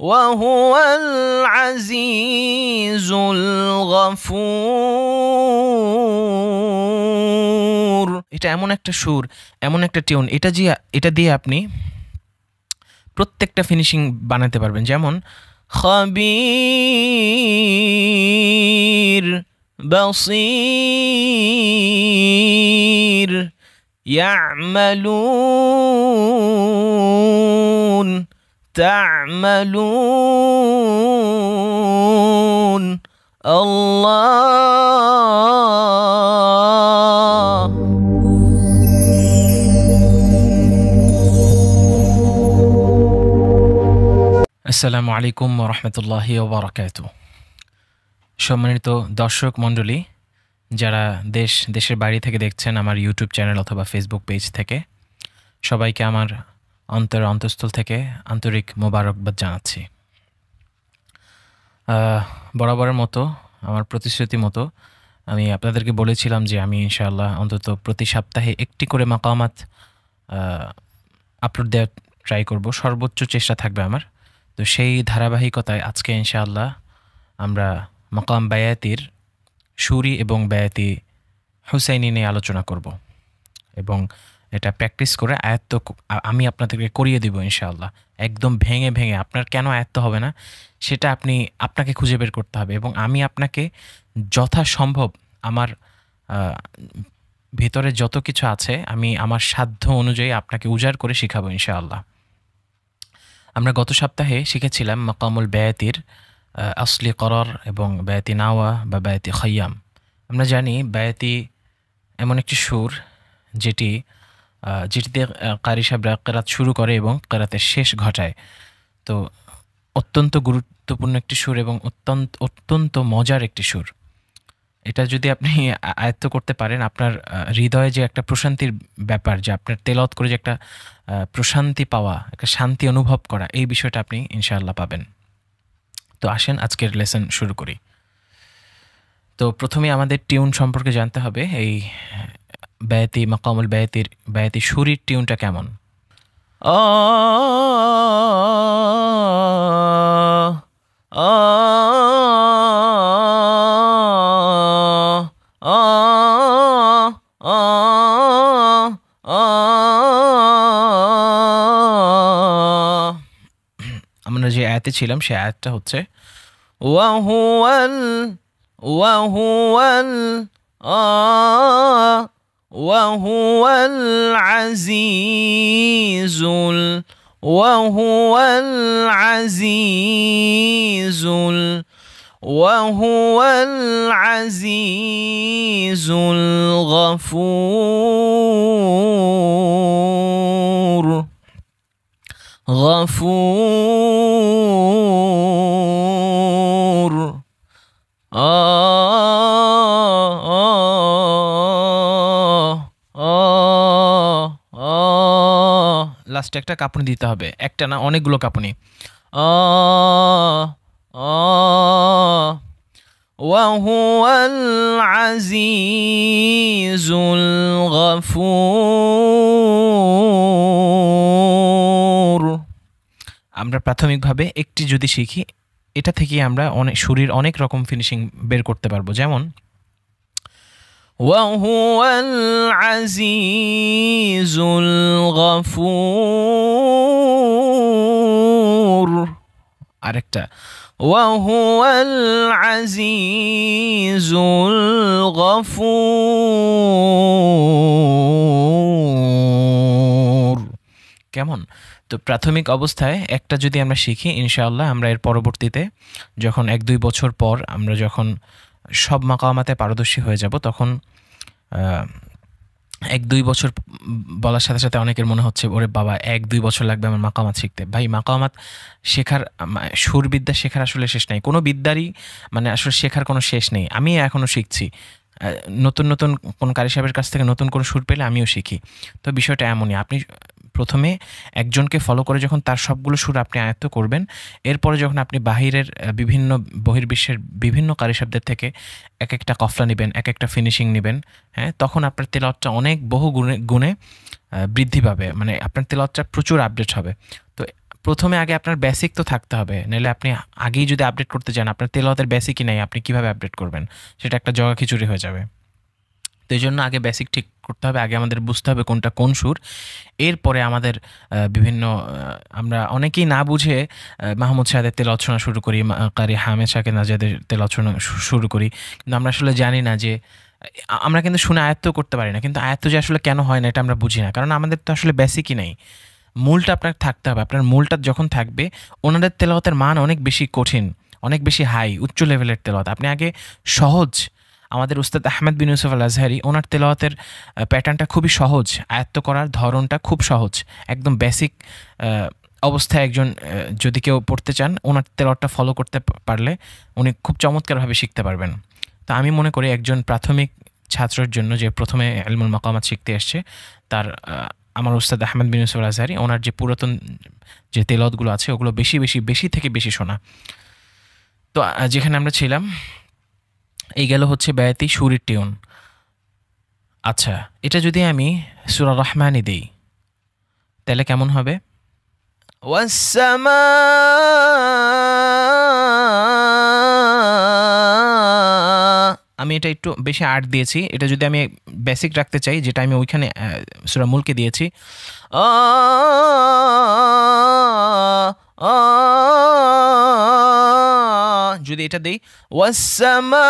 وهو العزيز الغفور। এটা এমন একটা সুর, এমন একটা টিউন, এটা দিয়ে আপনি প্রত্যেকটা ফিনিশিং বানাতে পারবেন। যেমন খবীর, বসীর, ইয়ামালুন, তা'মালুন, আল্লাহ। আসসালামু আলাইকুম ওয়া রাহমাতুল্লাহি ওয়া বারাকাতুহু। সম্মানিত দর্শক মণ্ডলী, যারা দেশের বাইরে থেকে দেখছেন আমার ইউটিউব চ্যানেল অথবা ফেসবুক পেজ থেকে, সবাইকে আমার অন্তঃস্থল থেকে আন্তরিক মোবারকবাদ জানাচ্ছি। বরাবরের মতো, আমার প্রতিশ্রুতি মতো আমি আপনাদেরকে বলেছিলাম যে আমি ইনশাআল্লাহ অন্তত প্রতি সপ্তাহে একটি করে মাকামাত আপলোড দেওয়ার ট্রাই করব, সর্বোচ্চ চেষ্টা থাকবে আমার। তো সেই ধারাবাহিকতায় আজকে ইনশাআল্লাহ আমরা মাকাম বায়াতির সুরি এবং বায়াতি হুসাইনি নিয়ে আলোচনা করব এবং এটা প্র্যাকটিস করে আয়ত্ত আমি আপনাদেরকে করিয়ে দিব ইনশাআল্লাহ। একদম ভেঙে ভেঙে, আপনার কেন আয়ত্ত হবে না সেটা আপনাকে খুঁজে বের করতে হবে এবং আমি আপনাকে যথাসম্ভব আমার ভেতরে যত কিছু আছে আমি আমার সাধ্য অনুযায়ী আপনাকে উজাড় করে শেখাবো ইনশাআল্লাহ। আমরা গত সপ্তাহে শিখেছিলাম মাকামুল বায়াতির আসলি করার এবং বায়াতি নাওয়া বা বায়াতি খাইয়াম। আমরা জানি বায়াতি এমন একটি সুর যেটিতে কারি সাহেবরা কেরাত শুরু করে এবং কেরাতের শেষ ঘটায়। তো অত্যন্ত গুরুত্বপূর্ণ একটি সুর এবং অত্যন্ত মজার একটি সুর। এটা যদি আপনি আয়ত্ত করতে পারেন, আপনার হৃদয়ে যে একটা প্রশান্তির ব্যাপার, যে আপনার তেলাওয়াত করে যে একটা প্রশান্তি পাওয়া, একটা শান্তি অনুভব করা, এই বিষয়টা আপনি ইনশাআল্লাহ পাবেন। তো আসেন আজকের লেসন শুরু করি। তো প্রথমে আমাদের টিউন সম্পর্কে জানতে হবে। এই বায়াতি মাকামুল বায়াতি সুরির টিউনটা কেমন। আমরা যে আয়াতে ছিলাম সে আয়াতটা হচ্ছে وهو العزيز الغفور লাস্টে একটা কাঁপুনি দিতে হবে, একটা না অনেকগুলো কাঁপুনি। وهو العزيز الغفور। আমরা প্রাথমিকভাবে একটি যদি শিখি, এটা থেকে আমরা সুরের অনেক রকম ফিনিশিং বের করতে পারবো। যেমন وهو العزيز الغفور। আরেকটা وهو العزيز الغفور। কেমন? তো প্রাথমিক অবস্থায় একটা যদি আমরা শিখি, ইনশাআল্লাহ আমরা এর পরবর্তীতে যখন 1-2 বছর পর আমরা যখন সব মাকামাতে পারদর্শী হয়ে যাব, তখন 1-2 বছর বলার সাথে সাথে অনেকের মনে হচ্ছে ওরে বাবা 1-2 বছর লাগবে আমার মাকামাত শিখতে। ভাই, মাকামাত শেখার, সুরবিদ্যা শেখার আসলে শেষ নেই। কোনো বিদ্যারই আসলে শেখার কোনো শেষ নেই। আমি এখনও শিখছি। নতুন কোন কারি সাহেবের কাছ থেকে নতুন কোনো সুর পেলে আমিও শিখি। তো বিষয়টা এমনই, আপনি প্রথমে একজনকে ফলো করে যখন তার সবগুলো সুর আপনি আয়ত্ত করবেন, এরপরে যখন আপনি বাহিরের বিভিন্ন বহির্বিশ্বের বিভিন্ন কারিশব্দের থেকে এক একটা কফলা নেবেন, এক একটা ফিনিশিং নেবেন, হ্যাঁ, তখন আপনার তেলাওয়াতটা অনেক বহু গুণে বৃদ্ধি পাবে, মানে আপনার তেলাওয়াতটা প্রচুর আপডেট হবে। তো প্রথমে আগে আপনার বেসিক তো থাকতে হবে, নাহলে আপনি আগেই যদি আপডেট করতে চান, আপনার তেলাওয়াতের বেসিকই নাই, আপনি কীভাবে আপডেট করবেন? সেটা একটা জগা খিচুড়ি হয়ে যাবে। তো এই জন্য আগে বেসিক ঠিক করতে হবে, আগে আমাদের বুঝতে হবে কোনটা কোন সুর। এরপরে আমাদের বিভিন্ন আমরা অনেকেই না বুঝে মাহমুদ শাহেদের তেলাওয়াত শোনা শুরু করি, কারি হামেদ শাকির নাজাদের তেলাওয়াত শোনা শুরু করি, কিন্তু আমরা আসলে জানি না যে আমরা কিন্তু শুনে আয়ত্ত করতে পারি না, কিন্তু আয়ত্ত যে আসলে কেন হয় না এটা আমরা বুঝি না, কারণ আমাদের তো আসলে বেসিকই নেই। মূলটা আপনার থাকতে হবে। আপনার মূলটা যখন থাকবে, ওনাদের তেলাওয়াতের মান অনেক বেশি কঠিন, অনেক বেশি হাই, উচ্চ লেভেলের তেলাওয়াত। আপনি আগে সহজ, আমাদের উস্তাদ আহমেদ বিন ইউসুফ আল আজহারি, ওনার তেলাওয়াতের প্যাটার্নটা খুবই সহজ, আয়ত্ত করার ধরনটা খুব সহজ, একদম বেসিক অবস্থায় একজন যদি কেউ পড়তে চান, ওনার তেলাওয়াতটা ফলো করতে পারলে উনি খুব চমৎকারভাবে শিখতে পারবেন। তো আমি মনে করি একজন প্রাথমিক ছাত্রের জন্য, যে প্রথমে ইলমুল মাকামাত শিখতে এসছে, তার আমার উস্তাদ আহমেদ বিন ইউসুফ আল আজহারি, ওনার যে পুরাতন যে তেলাওয়াতগুলো আছে ওগুলো বেশি থেকে বেশি শোনা। তো যেখানে আমরা ছিলাম, এই গেল হচ্ছে বায়াতি সুরের টিউন। আচ্ছা, এটা যদি আমি সূরা রহমানি দেই তাহলে কেমন হবে? ওয়াসসামা, আমি এটা একটু বেশি আর্ট দিয়েছি। এটা যদি আমি বেসিক রাখতে চাই, যেটা আমি ওইখানে সূরা মুলকে দিয়েছি, যদি এটা দেই, ওয়াসসামা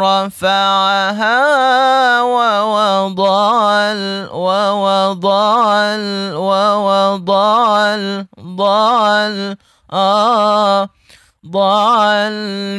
রাফাআহা ওয়া ضع الميزان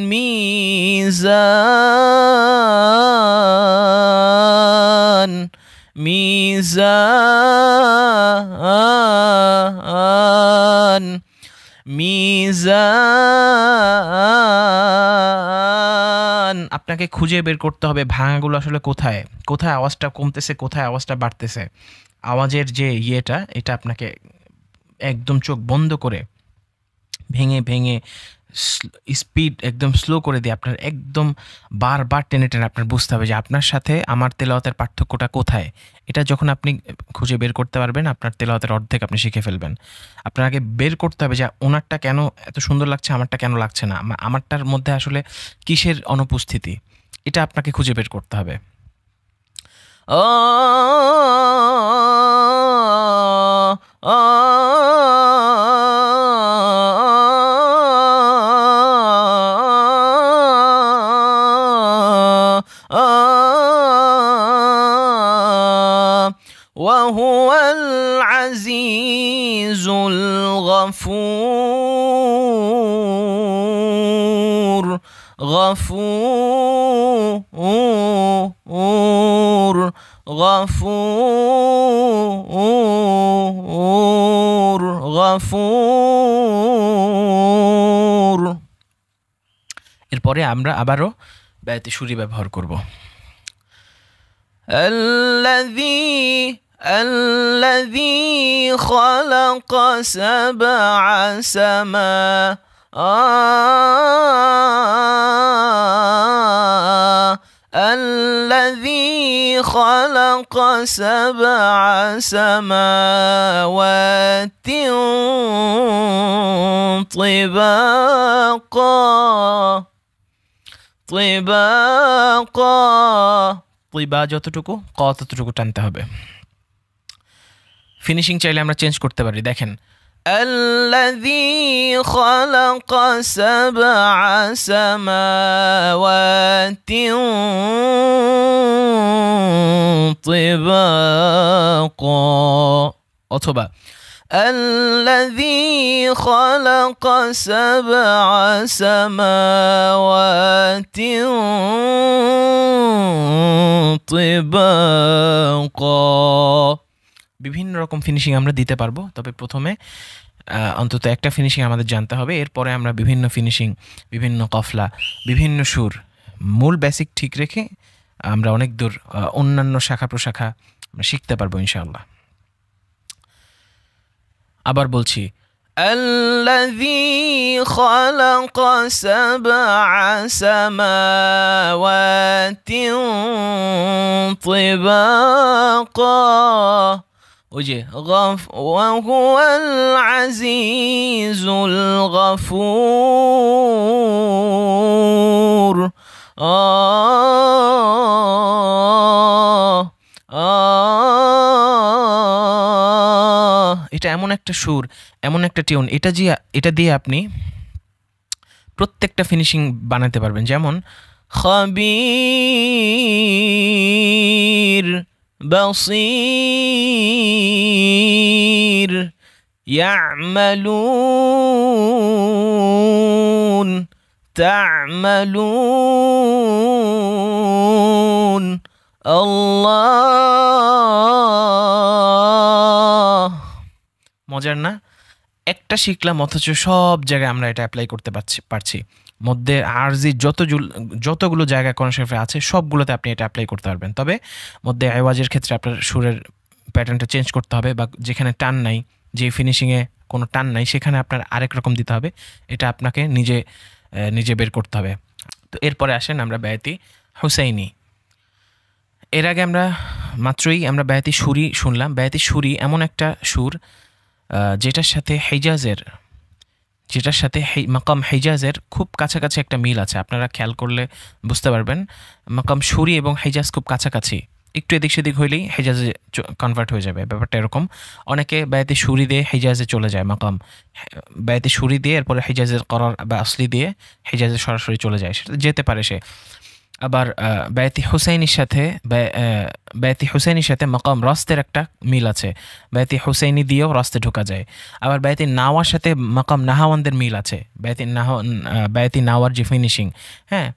আপনাকে খুঁজে বের করতে হবে ভাঙাগুলো আসলে কোথায়, কোথায় আওয়াজটা কমতেছে, কোথায় আওয়াজটা বাড়তেছে। আওয়াজের যে ইয়েটা, এটা আপনাকে একদম চোখ বন্ধ করে ভেঙে ভেঙে স্পিড একদম স্লো করে দিয়ে আপনার একদম বারবার টেনে টেনে আপনার বুঝতে হবে যে আপনার সাথে আমার তেলাওয়াতের পার্থক্যটা কোথায়। এটা যখন আপনি খুঁজে বের করতে পারবেন, আপনার তেলাওয়াতের অর্ধেক আপনি শিখে ফেলবেন। আপনার আগে বের করতে হবে যে ওনারটা কেন এত সুন্দর লাগছে, আমারটা কেন লাগছে না, আমারটার মধ্যে আসলে কিসের অনুপস্থিতি, এটা আপনাকে খুঁজে বের করতে হবে। وهو العزيز الغفور غفور। এরপরে আমরা আবারও বায়াতি সুরি ব্যবহার করব। الذي خلق سبع سماوات طباقا طيبا যতটুকু ক ততটুকু টানতে হবে। ফিনিশিং চাইলে আমরা চেঞ্জ করতে পারি। দেখেন, الذي خلق سبع سماوات طباقا, অথবা الذي خلق سبع سماوات طباقا। বিভিন্ন রকম ফিনিশিং আমরা দিতে পারবো, তবে প্রথমে অন্তত একটা ফিনিশিং আমাদের জানতে হবে। এরপরে আমরা বিভিন্ন ফিনিশিং, বিভিন্ন কফলা, বিভিন্ন সুর, মূল বেসিক ঠিক রেখে আমরা অনেক দূর অন্যান্য শাখা প্রশাখা আমরা শিখতে পারবো ইনশাআল্লাহ। আবার বলছি, الذي خلق سبع سماوات طباقا ওই যে وهو العزيز الغفور এটা এমন একটা সুর, এমন একটা টিউন, এটা দিয়ে আপনি প্রত্যেকটা ফিনিশিং বানাতে পারবেন। যেমন খবীর, বসীর, ইয়ামালুন, তা'মালুন, আল্লাহ। মজার না? একটা শিখলাম অথচ সব জায়গায় আমরা এটা অ্যাপ্লাই করতে পারছি। মধ্যে আরজি যতগুলো জায়গা কোরআন শরীফে আছে সবগুলোতে আপনি এটা অ্যাপ্লাই করতে পারবেন। তবে মধ্যে আওয়াজের ক্ষেত্রে আপনার সুরের প্যাটার্নটা চেঞ্জ করতে হবে, বা যেখানে টান নাই, যে ফিনিশিংয়ে কোনো টান নাই, সেখানে আপনার আরেক রকম দিতে হবে। এটা আপনাকে নিজে বের করতে হবে। তো এরপরে আসেন আমরা বায়াতি হুসাইনি। এর আগে আমরা মাত্রই বায়াতি সুরি শুনলাম। বায়াতি সুরি এমন একটা সুর যেটার সাথে মাকাম হিজাজের খুব কাছাকাছি একটা মিল আছে। আপনারা খেয়াল করলে বুঝতে পারবেন মাকাম সুরি এবং হিজাজ খুব কাছাকাছি, একটু এদিক সেদিক হইলেই হিজাজে কনভার্ট হয়ে যাবে। ব্যাপারটা এরকম। অনেকে বায়াতি সুরি দিয়ে হিজাজে চলে যায়, মাকাম বায়াতি সুরি দিয়ে এরপরে হিজাজের করার বা আসলি দিয়ে হিজাজে সরাসরি চলে যায়, সেটা যেতে পারে সে। আবার বায়াতি হুসাইনির সাথে মাকাম রস্তের একটা মিল আছে, বায়াতি হুসাইনি দিয়েও রস্তে ঢোকা যায়। আবার বায়াতি নাওয়ার সাথে মাকাম নাহাওয়ানদের মিল আছে, বায়াতি নাওয়ার যে ফিনিশিং, হ্যাঁ,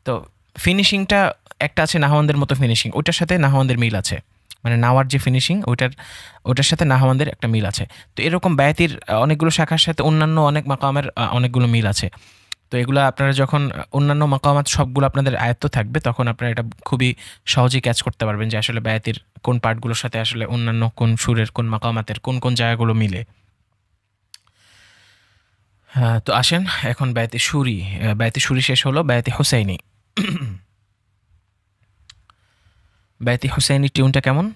তো ফিনিশিংটা একটা আছে নাহাওয়ানদের মতো ফিনিশিং, ওইটার সাথে নাহাওয়ানদের মিল আছে, মানে নাওয়ার যে ফিনিশিং ওইটার সাথে নাহাওয়ানদের একটা মিল আছে। তো এরকম বায়াতির অনেকগুলো শাখার সাথে অন্যান্য অনেক মাকামের অনেকগুলো মিল আছে। তো এগুলো আপনারা যখন অন্যান্য মাকামাত সবগুলো আপনাদের আয়ত্ত থাকবে, তখন আপনারা এটা খুবই সহজেই ক্যাচ করতে পারবেন যে আসলে বায়াতির কোন পার্টগুলোর সাথে আসলে অন্যান্য কোন সুরের কোন মাকামাতের কোন জায়গাগুলো মিলে। হ্যাঁ, তো আসেন এখন বায়াতি সুরি শেষ হলো। বায়াতি হুসাইনি। বায়াতি হুসাইনি টিউনটা কেমন?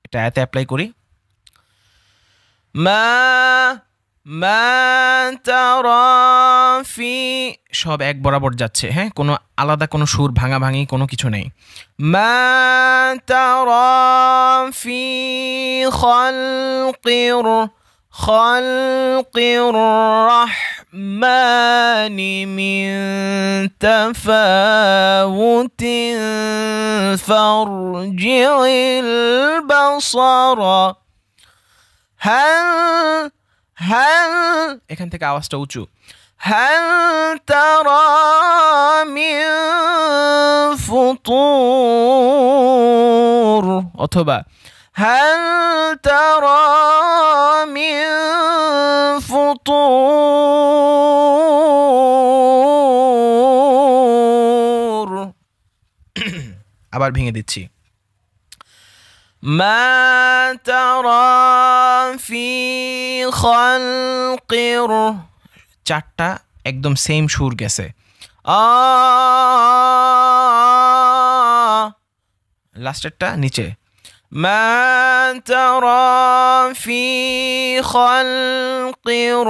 এটা আয়াতে অ্যাপ্লাই করি। মা তারা ফি, সব এক বরাবর যাচ্ছে, হ্যাঁ, কোনো আলাদা কোনো সুর ভাঙাভাঙি কোনো কিছু নেই। মা তারা ফি খালকির রাহমানি মিন তাফাউতিন ফারজি'ল বাসারা। হাল এখান থেকে আওয়াজটা উঁচু। হাল তারা মিন ফুতুর, অথবা হাল তারা মিন ফুতুর। আবার ভেঙে দিচ্ছি। মা তারা ফি খালকির, চারটা একদম সেম সুর গেছে। লাস্টেরটা নিচে। মা তারা ফি খালকির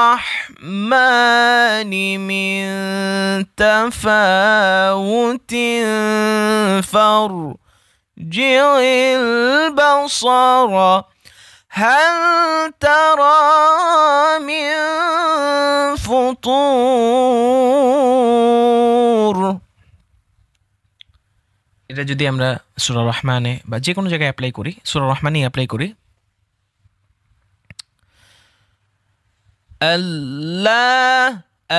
রাহমানি মিন তাফাউতিন ফারজি'ল বাসারা হাল তারা মিন ফুতুর। এটা যদি আমরা সূরা রহমানে বা যে কোনো জায়গায় অ্যাপ্লাই করি, সূরা রহমানেই অ্যাপ্লাই করি, আল্লাহ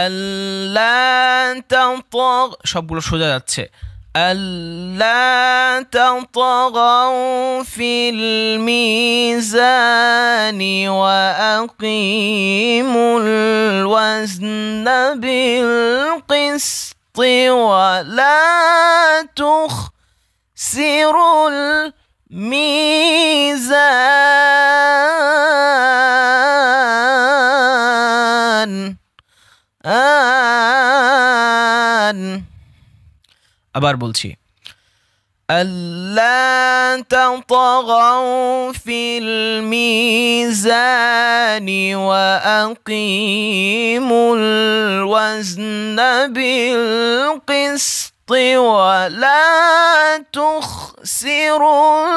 আল্লাহ তাতাগ, সবগুলো সোজা যাচ্ছে। আল্লাহ তাতাগাউ ফিল মিজানি ওয়া আকিমুল ওয়াজনা বিল কিসতি ওয়া লা তুখসিরুল মিজান। আবার বলছি, আল্লাহ তাতাগাউ ফিল মিজানি ওয়া আকিমুল ওয়াজনা বিল কিসতি ওয়া লা তুখসিরুল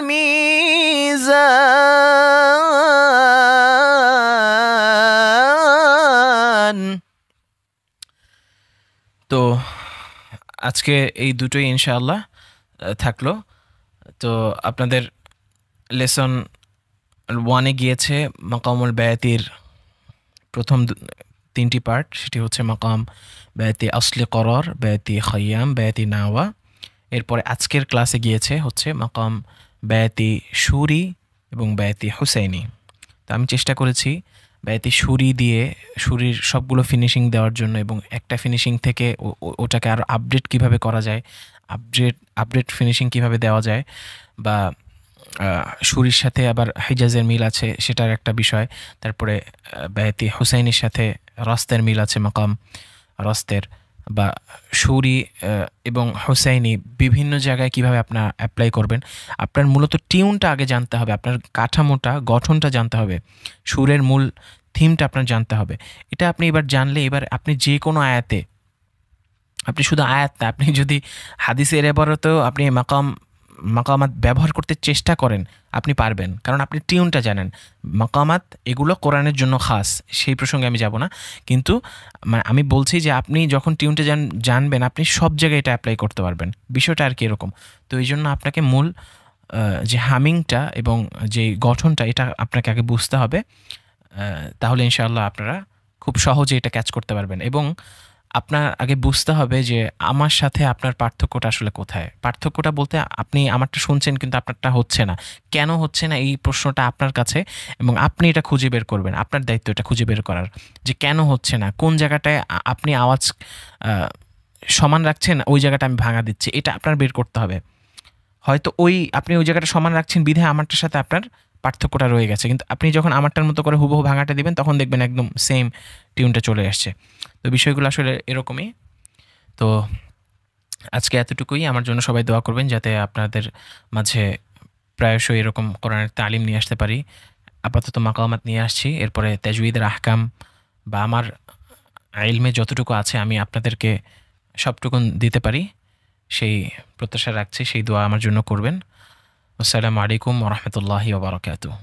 মিজান। তো আজকে এই দুটোই ইনশাআল্লাহ থাকলো। তো আপনাদের লেসন 1-এ গিয়েছে মাকামুল বায়াতির প্রথম 3টি পার্ট, সেটি হচ্ছে মাকাম বায়াতি আসলি করার, বায়াতি খাইয়াম, বায়াতি নাওয়া। এরপরে আজকের ক্লাসে গিয়েছে হচ্ছে মাকাম বায়াতি সুরি এবং বায়াতি হুসাইনি। তো আমি চেষ্টা করেছি বায়াতি সুরি দিয়ে সুরির সবগুলো ফিনিশিং দেওয়ার জন্য, এবং একটা ফিনিশিং থেকে ওটাকে আরও আপডেট কিভাবে করা যায়, আপডেট ফিনিশিং কিভাবে দেওয়া যায়, বা সুরির সাথে আবার হিজাজের মিল আছে সেটার একটা বিষয়। তারপরে বায়াতি হুসাইনির সাথে রস্তের মিল আছে, মাকাম রস্তের বা সুরি এবং হুসাইনি বিভিন্ন জায়গায় কিভাবে আপনার অ্যাপ্লাই করবেন। আপনার মূলত টিউনটা আগে জানতে হবে, আপনার কাঠামোটা, গঠনটা জানতে হবে, সুরের মূল থিমটা আপনার জানতে হবে। এটা আপনি এবার জানলে এবার আপনি যে কোনো আয়াতে, আপনি শুধু আয়াত না, আপনি যদি হাদিসের এবারতেও আপনি মাকামাত ব্যবহার করতে চেষ্টা করেন, আপনি পারবেন, কারণ আপনি টিউনটা জানেন। মাকামাত এগুলো কোরআনের জন্য খাস, সেই প্রসঙ্গে আমি যাব না, কিন্তু আমি বলছি যে আপনি যখন টিউনটা জানবেন আপনি সব জায়গায় এটা অ্যাপ্লাই করতে পারবেন। বিষয়টা আর কি এরকম। তো এই জন্য আপনাকে মূল যে হামিংটা এবং যে গঠনটা, এটা আপনাকে আগে বুঝতে হবে। তাহলে ইনশাআল্লাহ আপনারা খুব সহজে এটা ক্যাচ করতে পারবেন। এবং আপনার আগে বুঝতে হবে যে আমার সাথে আপনার পার্থক্যটা আসলে কোথায়। পার্থক্যটা বলতে আপনি আমারটা শুনছেন কিন্তু আপনারটা হচ্ছে না, কেন হচ্ছে না এই প্রশ্নটা আপনার কাছে, এবং আপনি এটা খুঁজে বের করবেন। আপনার দায়িত্ব এটা খুঁজে বের করার, যে কেন হচ্ছে না, কোন জায়গাটায় আপনি আওয়াজ সমান রাখছেন, ওই জায়গাটা আমি ভাঙা দিচ্ছি, এটা আপনার বের করতে হবে। হয়তো আপনি ওই জায়গাটা সমান রাখছেন বিধায় আমারটার সাথে আপনার পার্থক্যটা রয়ে গেছে, কিন্তু আপনি যখন আমারটার মতো করে হুবহু ভাঙাটা দিবেন তখন দেখবেন একদম সেম টিউনটা চলে আসছে। তো বিষয়গুলো আসলে এরকমই। তো আজকে এতটুকুই। আমার জন্য সবাই দোয়া করবেন যাতে আপনাদের মাঝে প্রায়শই এরকম কোরআনের তালিম নিয়ে আসতে পারি। আপাতত মাকামাত নিয়ে আসছি, এরপরে তাজউইদের আহকাম বা আমার ইলমে যতটুকু আছে আমি আপনাদেরকে সবটুকুন দিতে পারি, সেই প্রত্যাশা রাখছি। সেই দোয়া আমার জন্য করবেন। আসসালামু আলাইকুম ওয়া রাহমাতুল্লাহি ওয়া বারাকাতুহু।